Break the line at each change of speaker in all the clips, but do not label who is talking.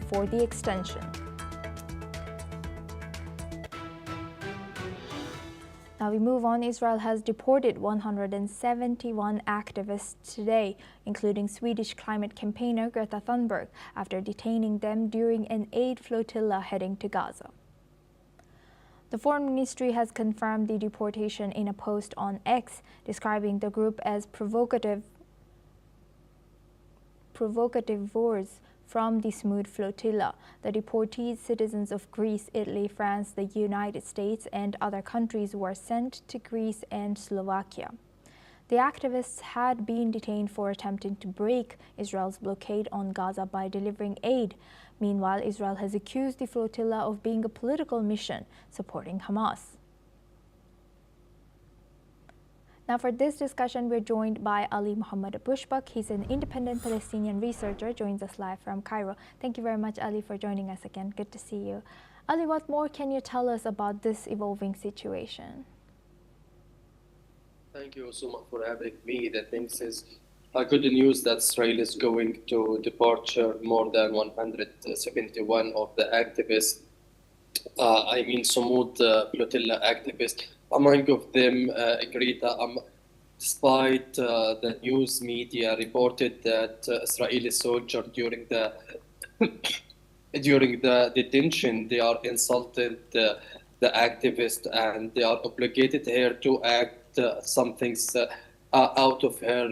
for the extension. Now we move on. Israel has deported 171 activists today, including Swedish climate campaigner Greta Thunberg, after detaining them during an aid flotilla heading to Gaza. The Foreign Ministry has confirmed the deportation in a post on X, describing the group as provocative words from the smooth flotilla. The deportees, citizens of Greece, Italy, France, the United States, and other countries, were sent to Greece and Slovakia. The activists had been detained for attempting to break Israel's blockade on Gaza by delivering aid. Meanwhile, Israel has accused the flotilla of being a political mission supporting Hamas. Now for this discussion, we're joined by Ali Muhammad Bushbak. He's an independent Palestinian researcher, joins us live from Cairo. Thank you very much, Ali, for joining us again. Good to see you. Ali, what more can you tell us about this evolving situation?
Thank you so much for having me. The thing is good news that Israel is going to deport more than 171 of the activists. Samud Flotilla activists. Among of them, Greta, despite the news media reported that Israeli soldiers during the detention, they are insulted the activist, and they are obligated here to act some things out of her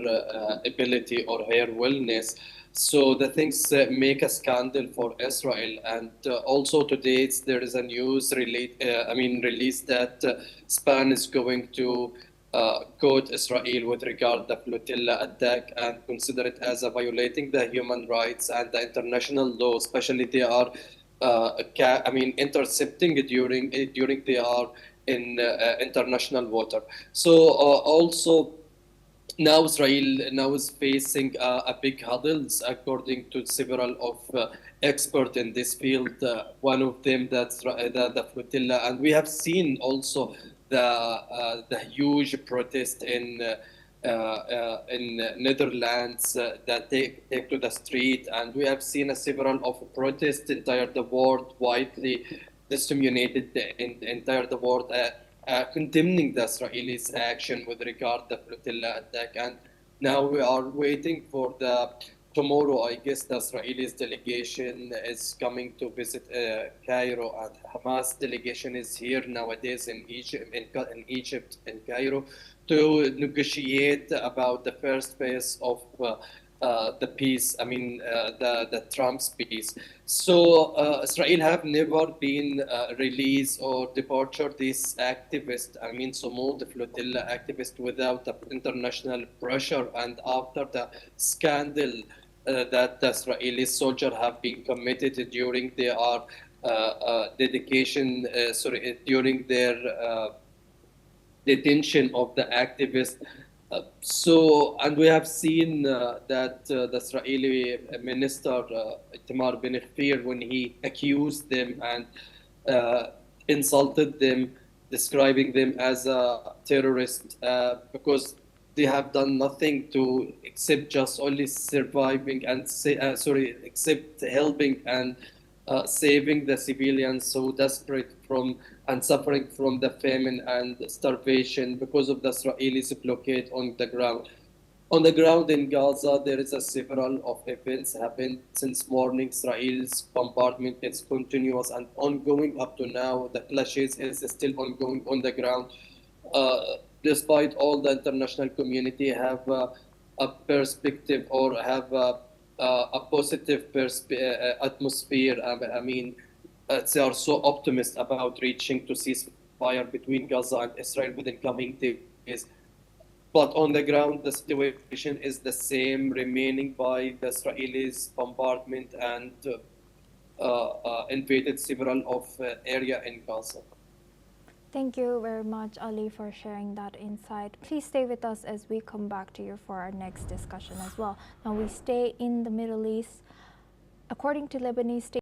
ability or her wellness. So the things make a scandal for Israel, and also today there is a news release that Spain is going to quote Israel with regard to the flotilla attack and consider it as a violating the human rights and the international law. Especially they are intercepting during they are in international water. So also. Now Israel is facing a big hurdles, according to several of experts in this field. One of them that's the flotilla, and we have seen also the huge protest in Netherlands that take to the street, and we have seen several of protests entire the world, widely disseminated in entire the world. Condemning the Israelis' action with regard to the flotilla attack, and now we are waiting for tomorrow. I guess the Israelis delegation is coming to visit Cairo, and Hamas delegation is here nowadays in Egypt in Cairo to negotiate about the first phase of the peace. The Trump's peace. So Israel have never been released or departure these activists. Samud, the flotilla activists, without the international pressure, and after the scandal that the Israeli soldiers have been committed during their during their detention of the activists. And we have seen that the Israeli minister Itamar Ben-Gvir, when he accused them and insulted them, describing them as a terrorist, because they have done nothing to except just only surviving and except helping and saving the civilians so desperate from and suffering from the famine and starvation because of the Israelis' blockade on the ground. On the ground in Gaza, there is a several of events happened since morning. Israel's bombardment is continuous and ongoing up to now. The clashes is still ongoing on the ground. Despite all the international community have a perspective or have a positive atmosphere. They are so optimistic about reaching to ceasefire between Gaza and Israel within coming days. But on the ground, the situation is the same, remaining by the Israelis' bombardment and invaded several of area in Gaza.
Thank you very much, Ali, for sharing that insight. Please stay with us as we come back to you for our next discussion as well. Now we stay in the Middle East. According to Lebanese state